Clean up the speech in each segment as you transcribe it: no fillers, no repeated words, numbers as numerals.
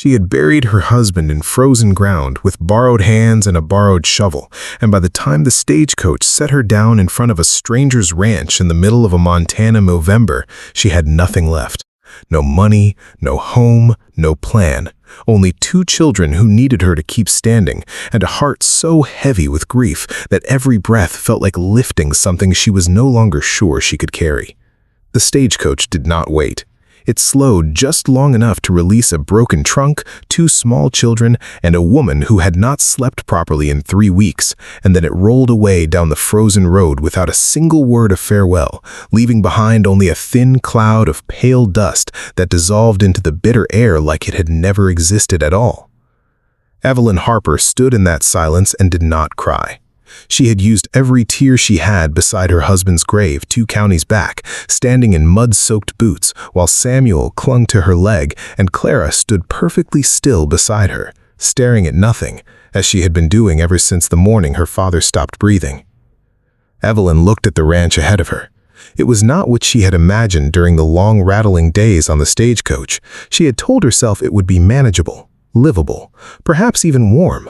She had buried her husband in frozen ground with borrowed hands and a borrowed shovel, and by the time the stagecoach set her down in front of a stranger's ranch in the middle of a Montana November, she had nothing left. No money, no home, no plan. Only 2 children who needed her to keep standing, and a heart so heavy with grief that every breath felt like lifting something she was no longer sure she could carry. The stagecoach did not wait. It slowed just long enough to release a broken trunk, 2 small children, and a woman who had not slept properly in 3 weeks, and then it rolled away down the frozen road without a single word of farewell, leaving behind only a thin cloud of pale dust that dissolved into the bitter air like it had never existed at all. Evelyn Harper stood in that silence and did not cry. She had used every tear she had beside her husband's grave 2 counties back, standing in mud-soaked boots, while Samuel clung to her leg and Clara stood perfectly still beside her, staring at nothing, as she had been doing ever since the morning her father stopped breathing. Evelyn looked at the ranch ahead of her. It was not what she had imagined during the long rattling days on the stagecoach. She had told herself it would be manageable, livable, perhaps even warm.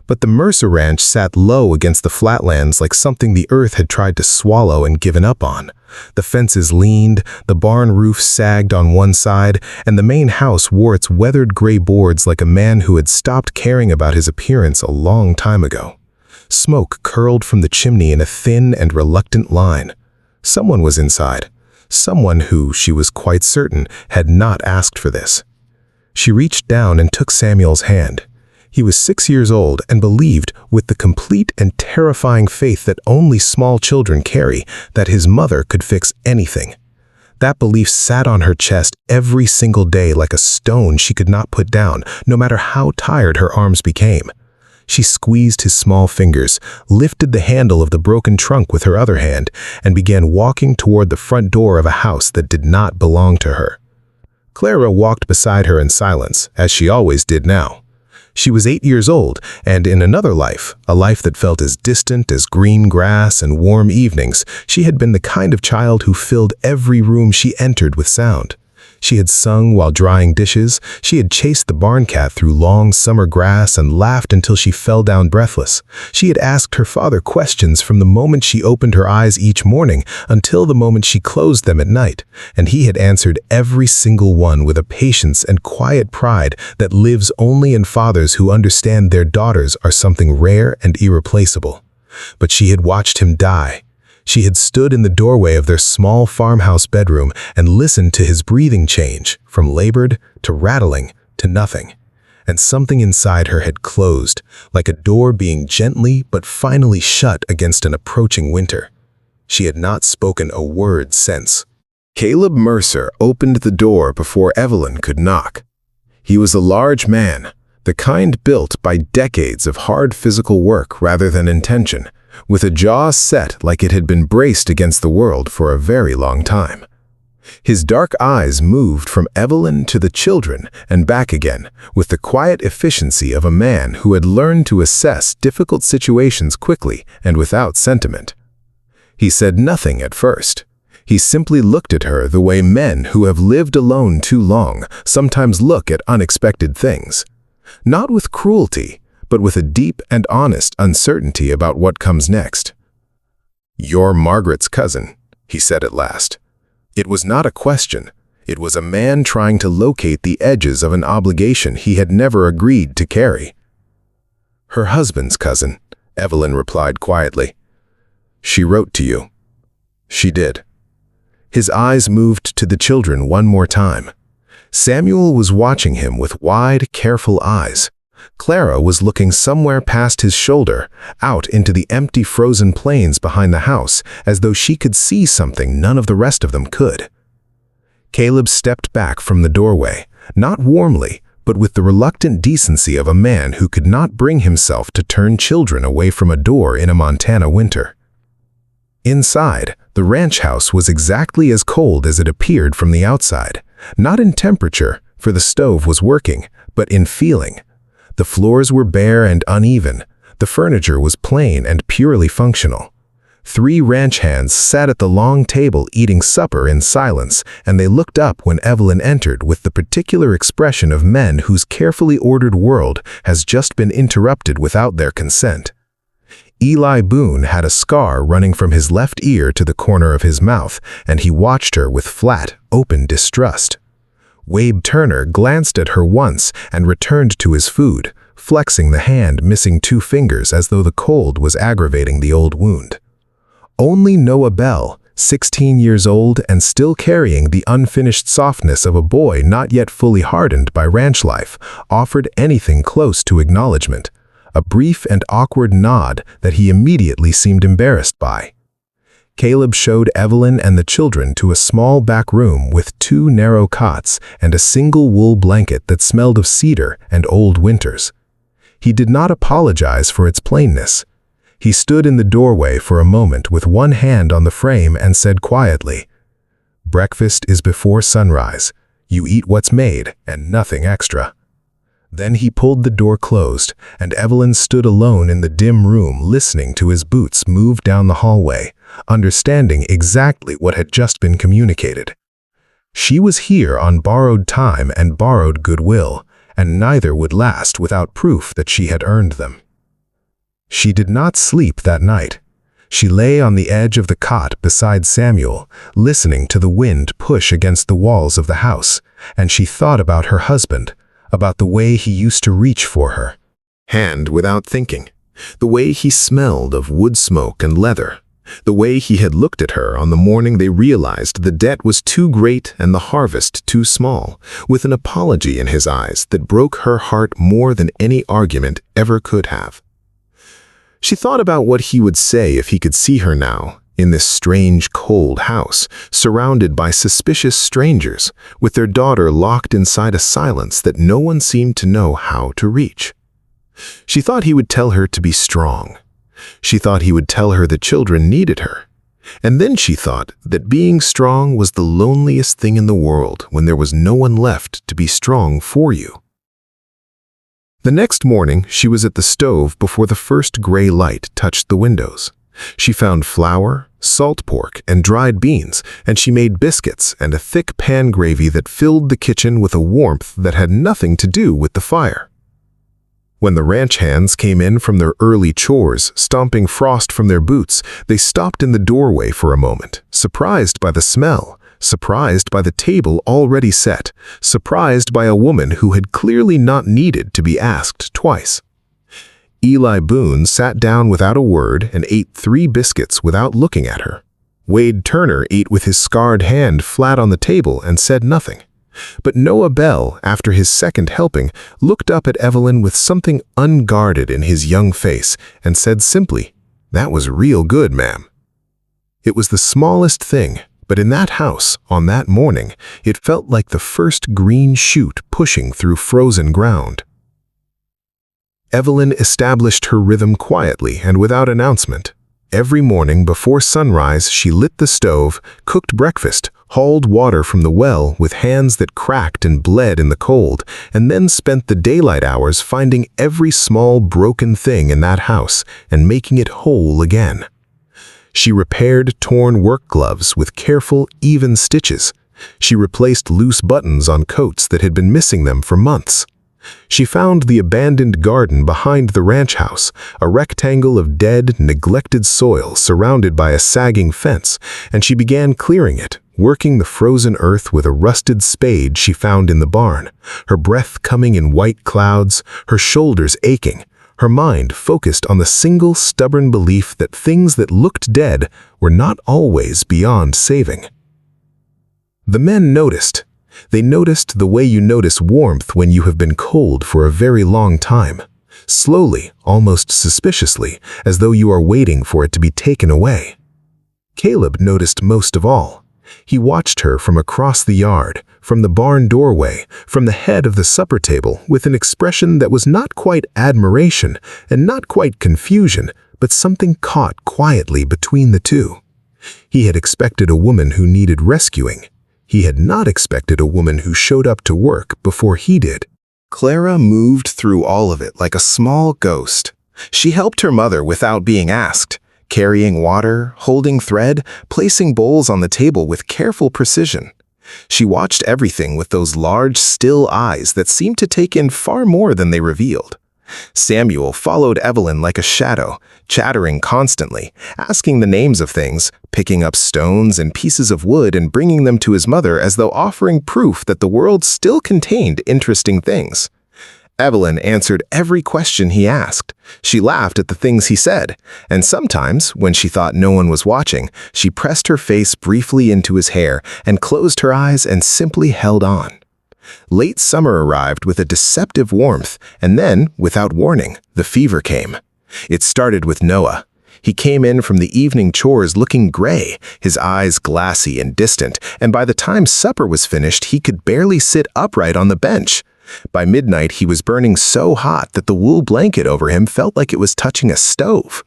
But the Mercer ranch sat low against the flatlands like something the earth had tried to swallow and given up on. The fences leaned, the barn roof sagged on one side, and the main house wore its weathered gray boards like a man who had stopped caring about his appearance a long time ago. Smoke curled from the chimney in a thin and reluctant line. Someone was inside. Someone who, she was quite certain, had not asked for this. She reached down and took Samuel's hand. He was 6 years old and believed, with the complete and terrifying faith that only small children carry, that his mother could fix anything. That belief sat on her chest every single day like a stone she could not put down, no matter how tired her arms became. She squeezed his small fingers, lifted the handle of the broken trunk with her other hand, and began walking toward the front door of a house that did not belong to her. Clara walked beside her in silence, as she always did now. She was 8 years old, and in another life, a life that felt as distant as green grass and warm evenings, she had been the kind of child who filled every room she entered with sound. She had sung while drying dishes, she had chased the barn cat through long summer grass and laughed until she fell down breathless. She had asked her father questions from the moment she opened her eyes each morning until the moment she closed them at night, and he had answered every single one with a patience and quiet pride that lives only in fathers who understand their daughters are something rare and irreplaceable. But she had watched him die. She had stood in the doorway of their small farmhouse bedroom and listened to his breathing change, from labored to rattling to nothing. And something inside her had closed, like a door being gently but finally shut against an approaching winter. She had not spoken a word since. Caleb Mercer opened the door before Evelyn could knock. He was a large man, the kind built by decades of hard physical work rather than intention, with a jaw set like it had been braced against the world for a very long time. His dark eyes moved from Evelyn to the children and back again, with the quiet efficiency of a man who had learned to assess difficult situations quickly and without sentiment. He said nothing at first. He simply looked at her the way men who have lived alone too long sometimes look at unexpected things. Not with cruelty, but with a deep and honest uncertainty about what comes next. "You're Margaret's cousin," he said at last. It was not a question. It was a man trying to locate the edges of an obligation he had never agreed to carry. "Her husband's cousin," Evelyn replied quietly. "She wrote to you." She did. His eyes moved to the children one more time. Samuel was watching him with wide, careful eyes. Clara was looking somewhere past his shoulder, out into the empty frozen plains behind the house, as though she could see something none of the rest of them could. Caleb stepped back from the doorway, not warmly, but with the reluctant decency of a man who could not bring himself to turn children away from a door in a Montana winter. Inside, the ranch house was exactly as cold as it appeared from the outside, not in temperature, for the stove was working, but in feeling. The floors were bare and uneven. The furniture was plain and purely functional. 3 ranch hands sat at the long table eating supper in silence, and they looked up when Evelyn entered with the particular expression of men whose carefully ordered world has just been interrupted without their consent. Eli Boone had a scar running from his left ear to the corner of his mouth, and he watched her with flat, open distrust. Wabe Turner glanced at her once and returned to his food, flexing the hand missing 2 fingers as though the cold was aggravating the old wound. Only Noah Bell, 16 years old and still carrying the unfinished softness of a boy not yet fully hardened by ranch life, offered anything close to acknowledgement, a brief and awkward nod that he immediately seemed embarrassed by. Caleb showed Evelyn and the children to a small back room with 2 narrow cots and a single wool blanket that smelled of cedar and old winters. He did not apologize for its plainness. He stood in the doorway for a moment with one hand on the frame and said quietly, "Breakfast is before sunrise. You eat what's made and nothing extra." Then he pulled the door closed, and Evelyn stood alone in the dim room listening to his boots move down the hallway, understanding exactly what had just been communicated. She was here on borrowed time and borrowed goodwill, and neither would last without proof that she had earned them. She did not sleep that night. She lay on the edge of the cot beside Samuel, listening to the wind push against the walls of the house, and she thought about her husband, about the way he used to reach for her hand without thinking, the way he smelled of wood smoke and leather, the way he had looked at her on the morning they realized the debt was too great and the harvest too small, with an apology in his eyes that broke her heart more than any argument ever could have. She thought about what he would say if he could see her now, in this strange, cold house, surrounded by suspicious strangers, with their daughter locked inside a silence that no one seemed to know how to reach. She thought he would tell her to be strong. She thought he would tell her the children needed her. And then she thought that being strong was the loneliest thing in the world when there was no one left to be strong for you. The next morning, she was at the stove before the first gray light touched the windows. She found flour, salt pork, and dried beans, and she made biscuits and a thick pan gravy that filled the kitchen with a warmth that had nothing to do with the fire. When the ranch hands came in from their early chores, stomping frost from their boots, they stopped in the doorway for a moment, surprised by the smell, surprised by the table already set, surprised by a woman who had clearly not needed to be asked twice. Eli Boone sat down without a word and ate 3 biscuits without looking at her. Wade Turner ate with his scarred hand flat on the table and said nothing. But Noah Bell, after his second helping, looked up at Evelyn with something unguarded in his young face and said simply, "That was real good, ma'am." It was the smallest thing, but in that house, on that morning, it felt like the first green shoot pushing through frozen ground. Evelyn established her rhythm quietly and without announcement. Every morning before sunrise, she lit the stove, cooked breakfast, hauled water from the well with hands that cracked and bled in the cold, and then spent the daylight hours finding every small broken thing in that house and making it whole again. She repaired torn work gloves with careful, even stitches. She replaced loose buttons on coats that had been missing them for months. She found the abandoned garden behind the ranch house, a rectangle of dead, neglected soil surrounded by a sagging fence, and she began clearing it, working the frozen earth with a rusted spade she found in the barn, her breath coming in white clouds, her shoulders aching, her mind focused on the single stubborn belief that things that looked dead were not always beyond saving. The men noticed. They noticed the way you notice warmth when you have been cold for a very long time. Slowly, almost suspiciously, as though you are waiting for it to be taken away. Caleb noticed most of all. He watched her from across the yard, from the barn doorway, from the head of the supper table, with an expression that was not quite admiration and not quite confusion, but something caught quietly between the two. He had expected a woman who needed rescuing. He had not expected a woman who showed up to work before he did. Clara moved through all of it like a small ghost. She helped her mother without being asked, carrying water, holding thread, placing bowls on the table with careful precision. She watched everything with those large, still eyes that seemed to take in far more than they revealed. Samuel followed Evelyn like a shadow, chattering constantly, asking the names of things, picking up stones and pieces of wood and bringing them to his mother as though offering proof that the world still contained interesting things. Evelyn answered every question he asked. She laughed at the things he said, and sometimes, when she thought no one was watching, she pressed her face briefly into his hair and closed her eyes and simply held on. Late summer arrived with a deceptive warmth, and then, without warning, the fever came. It started with Noah. He came in from the evening chores looking gray, his eyes glassy and distant, and by the time supper was finished, he could barely sit upright on the bench. By midnight, he was burning so hot that the wool blanket over him felt like it was touching a stove.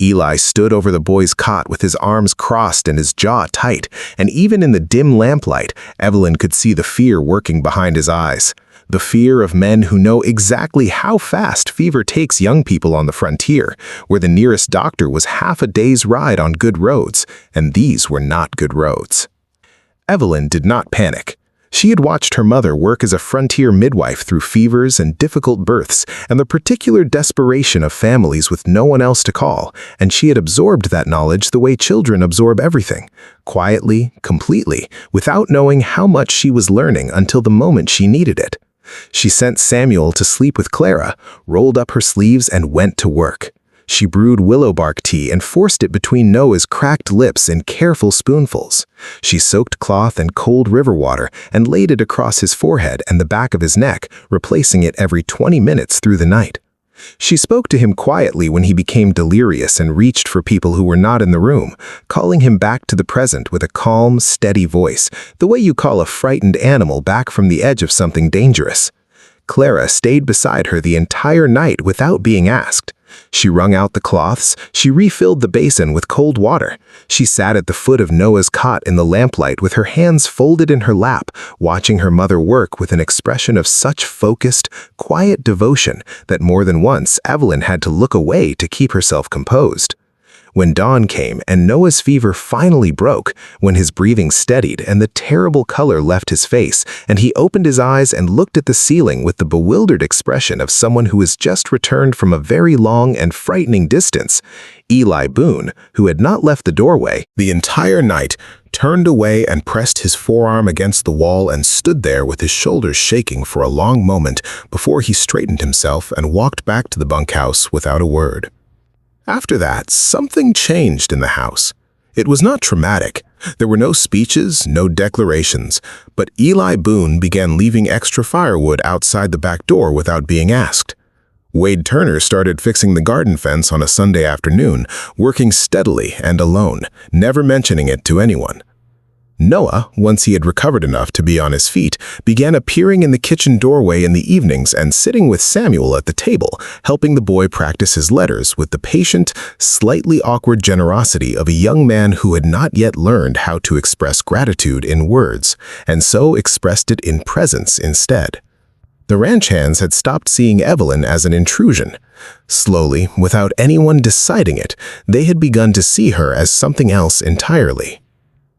Eli stood over the boy's cot with his arms crossed and his jaw tight, and even in the dim lamplight, Evelyn could see the fear working behind his eyes. The fear of men who know exactly how fast fever takes young people on the frontier, where the nearest doctor was half a day's ride on good roads, and these were not good roads. Evelyn did not panic. She had watched her mother work as a frontier midwife through fevers and difficult births and the particular desperation of families with no one else to call, and she had absorbed that knowledge the way children absorb everything, quietly, completely, without knowing how much she was learning until the moment she needed it. She sent Samuel to sleep with Clara, rolled up her sleeves, and went to work. She brewed willow bark tea and forced it between Noah's cracked lips in careful spoonfuls. She soaked cloth in cold river water and laid it across his forehead and the back of his neck, replacing it every 20 minutes through the night. She spoke to him quietly when he became delirious and reached for people who were not in the room, calling him back to the present with a calm, steady voice, the way you call a frightened animal back from the edge of something dangerous. Clara stayed beside her the entire night without being asked. She wrung out the cloths, she refilled the basin with cold water. She sat at the foot of Noah's cot in the lamplight with her hands folded in her lap, watching her mother work with an expression of such focused, quiet devotion that more than once Evelyn had to look away to keep herself composed. When dawn came and Noah's fever finally broke, when his breathing steadied and the terrible color left his face, and he opened his eyes and looked at the ceiling with the bewildered expression of someone who has just returned from a very long and frightening distance, Eli Boone, who had not left the doorway the entire night, turned away and pressed his forearm against the wall and stood there with his shoulders shaking for a long moment before he straightened himself and walked back to the bunkhouse without a word. After that, something changed in the house. It was not traumatic. There were no speeches, no declarations, but Eli Boone began leaving extra firewood outside the back door without being asked. Wade Turner started fixing the garden fence on a Sunday afternoon, working steadily and alone, never mentioning it to anyone. Noah, once he had recovered enough to be on his feet, began appearing in the kitchen doorway in the evenings and sitting with Samuel at the table, helping the boy practice his letters with the patient, slightly awkward generosity of a young man who had not yet learned how to express gratitude in words, and so expressed it in presence instead. The ranch hands had stopped seeing Evelyn as an intrusion. Slowly, without anyone deciding it, they had begun to see her as something else entirely.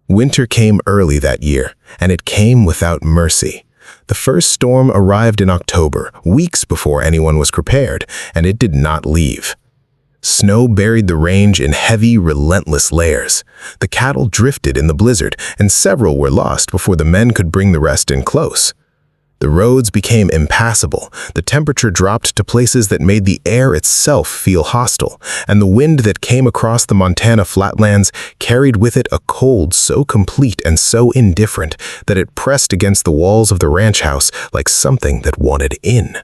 Winter came early that year, and it came without mercy. The first storm arrived in October, weeks before anyone was prepared, and it did not leave. Snow buried the range in heavy, relentless layers. The cattle drifted in the blizzard, and several were lost before the men could bring the rest in close. The roads became impassable, the temperature dropped to places that made the air itself feel hostile, and the wind that came across the Montana flatlands carried with it a cold so complete and so indifferent that it pressed against the walls of the ranch house like something that wanted in.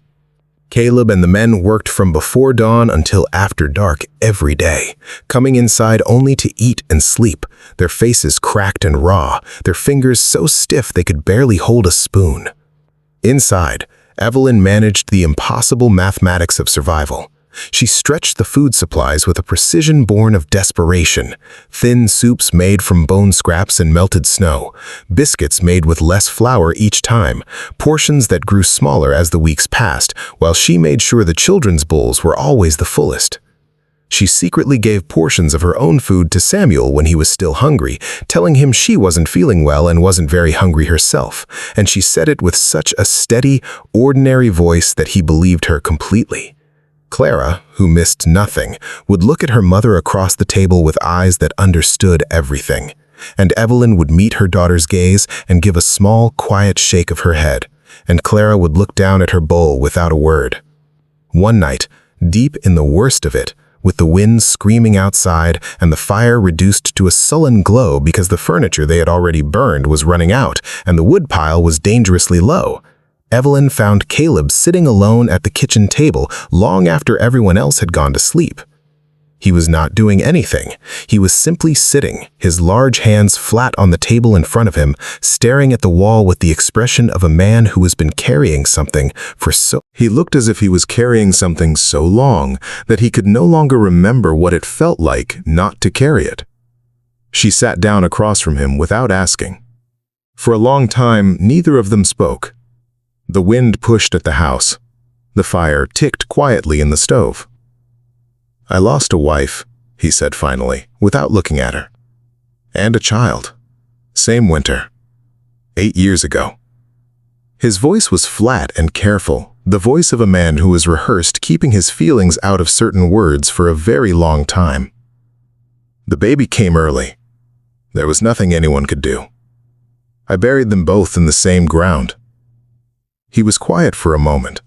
Caleb and the men worked from before dawn until after dark every day, coming inside only to eat and sleep, their faces cracked and raw, their fingers so stiff they could barely hold a spoon. Inside, Evelyn managed the impossible mathematics of survival. She stretched the food supplies with a precision born of desperation. Thin soups made from bone scraps and melted snow, biscuits made with less flour each time, portions that grew smaller as the weeks passed, while she made sure the children's bowls were always the fullest. She secretly gave portions of her own food to Samuel when he was still hungry, telling him she wasn't feeling well and wasn't very hungry herself, and she said it with such a steady, ordinary voice that he believed her completely. Clara, who missed nothing, would look at her mother across the table with eyes that understood everything, and Evelyn would meet her daughter's gaze and give a small, quiet shake of her head, and Clara would look down at her bowl without a word. One night, deep in the worst of it, with the wind screaming outside and the fire reduced to a sullen glow because the furniture they had already burned was running out and the wood pile was dangerously low, Evelyn found Caleb sitting alone at the kitchen table long after everyone else had gone to sleep. He was not doing anything. He was simply sitting, his large hands flat on the table in front of him, staring at the wall with the expression of a man who has been carrying something for so... He looked as if he was carrying something so long that he could no longer remember what it felt like not to carry it. She sat down across from him without asking. For a long time, neither of them spoke. The wind pushed at the house. The fire ticked quietly in the stove. "I lost a wife," he said finally, without looking at her. "And a child. Same winter. 8 years ago." His voice was flat and careful, the voice of a man who has rehearsed keeping his feelings out of certain words for a very long time. "The baby came early. There was nothing anyone could do. I buried them both in the same ground." He was quiet for a moment.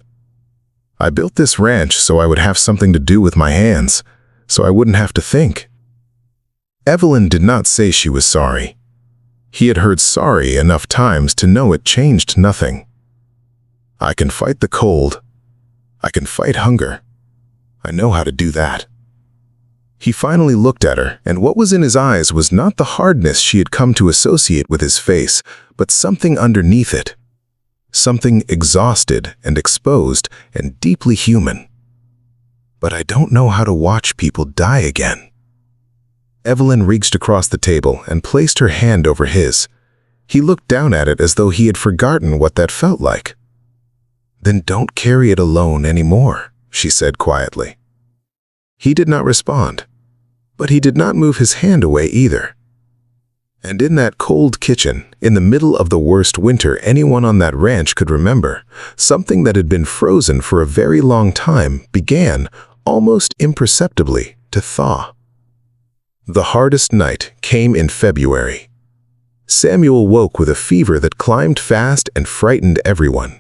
"I built this ranch so I would have something to do with my hands, so I wouldn't have to think." Evelyn did not say she was sorry. He had heard sorry enough times to know it changed nothing. "I can fight the cold. I can fight hunger. I know how to do that." He finally looked at her, and what was in his eyes was not the hardness she had come to associate with his face, but something underneath it. Something exhausted and exposed and deeply human. "But I don't know how to watch people die again." Evelyn reached across the table and placed her hand over his. He looked down at it as though he had forgotten what that felt like. "Then don't carry it alone anymore," she said quietly. He did not respond, but he did not move his hand away either. And in that cold kitchen, in the middle of the worst winter anyone on that ranch could remember, something that had been frozen for a very long time began, almost imperceptibly, to thaw. The hardest night came in February. Samuel woke with a fever that climbed fast and frightened everyone.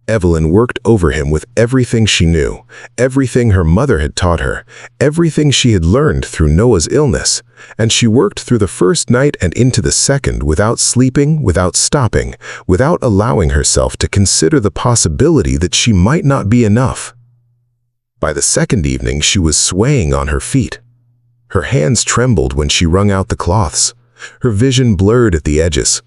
Evelyn worked over him with everything she knew, everything her mother had taught her, everything she had learned through Noah's illness, and she worked through the first night and into the second without sleeping, without stopping, without allowing herself to consider the possibility that she might not be enough. By the second evening, she was swaying on her feet. Her hands trembled when she wrung out the cloths. Her vision blurred at the edges.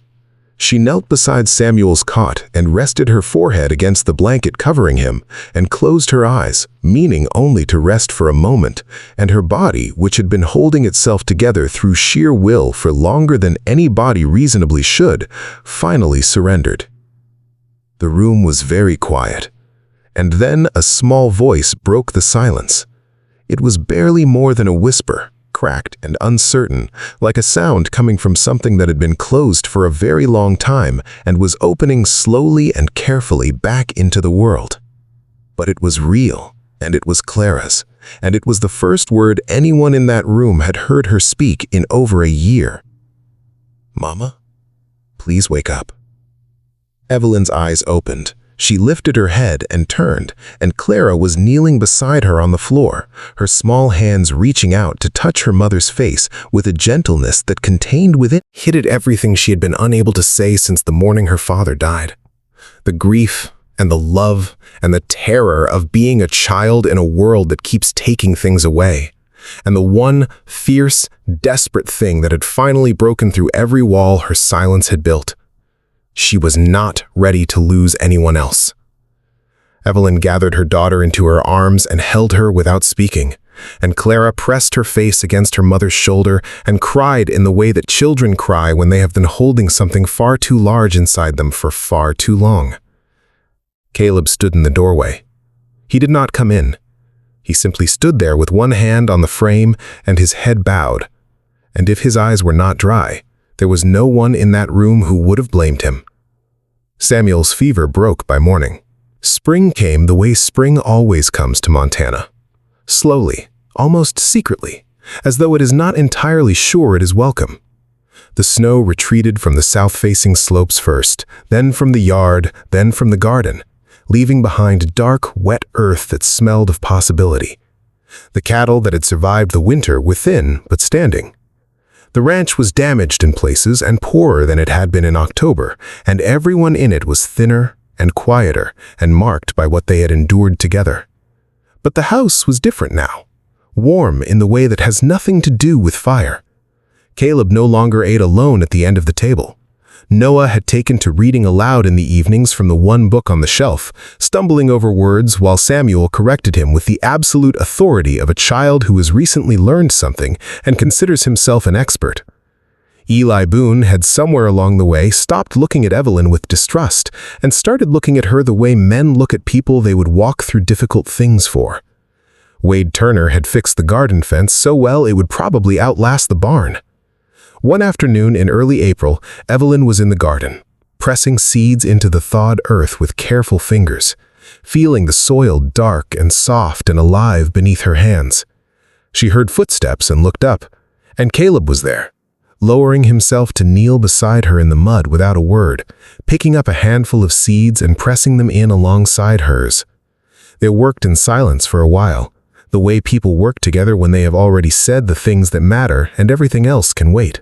She knelt beside Samuel's cot and rested her forehead against the blanket covering him and closed her eyes, meaning only to rest for a moment, and her body, which had been holding itself together through sheer will for longer than any body reasonably should, finally surrendered. The room was very quiet, and then a small voice broke the silence. It was barely more than a whisper, cracked and uncertain, like a sound coming from something that had been closed for a very long time and was opening slowly and carefully back into the world. But it was real, and it was Clara's, and it was the first word anyone in that room had heard her speak in over a year. "Mama, please wake up." Evelyn's eyes opened. She lifted her head and turned, and Clara was kneeling beside her on the floor, her small hands reaching out to touch her mother's face with a gentleness that contained within it everything she had been unable to say since the morning her father died. The grief and the love and the terror of being a child in a world that keeps taking things away, and the one fierce, desperate thing that had finally broken through every wall her silence had built. She was not ready to lose anyone else. Evelyn gathered her daughter into her arms and held her without speaking, and Clara pressed her face against her mother's shoulder and cried in the way that children cry when they have been holding something far too large inside them for far too long. Caleb stood in the doorway. He did not come in. He simply stood there with one hand on the frame and his head bowed. And if his eyes were not dry, there was no one in that room who would have blamed him. Samuel's fever broke by morning. Spring came the way spring always comes to Montana. Slowly, almost secretly, as though it is not entirely sure it is welcome. The snow retreated from the south-facing slopes first, then from the yard, then from the garden, leaving behind dark, wet earth that smelled of possibility. The cattle that had survived the winter within, but standing. The ranch was damaged in places and poorer than it had been in October, and everyone in it was thinner and quieter and marked by what they had endured together. But the house was different now, warm in the way that has nothing to do with fire. Caleb no longer ate alone at the end of the table. Noah had taken to reading aloud in the evenings from the one book on the shelf, stumbling over words while Samuel corrected him with the absolute authority of a child who has recently learned something and considers himself an expert. Eli Boone had somewhere along the way stopped looking at Evelyn with distrust and started looking at her the way men look at people they would walk through difficult things for. Wade Turner had fixed the garden fence so well it would probably outlast the barn. One afternoon in early April, Evelyn was in the garden, pressing seeds into the thawed earth with careful fingers, feeling the soil dark and soft and alive beneath her hands. She heard footsteps and looked up, and Caleb was there, lowering himself to kneel beside her in the mud without a word, picking up a handful of seeds and pressing them in alongside hers. They worked in silence for a while, the way people work together when they have already said the things that matter and everything else can wait.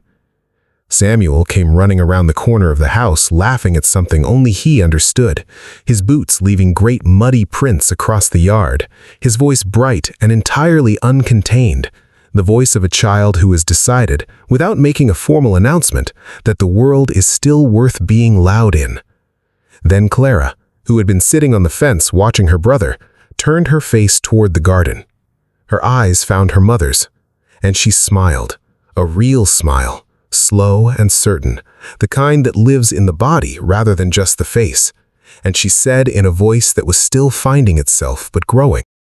Samuel came running around the corner of the house, laughing at something only he understood, his boots leaving great muddy prints across the yard, his voice bright and entirely uncontained, the voice of a child who has decided, without making a formal announcement, that the world is still worth being loud in. Then Clara, who had been sitting on the fence watching her brother, turned her face toward the garden. Her eyes found her mother's, and she smiled, a real smile. Slow and certain, the kind that lives in the body rather than just the face, and she said in a voice that was still finding itself but growing,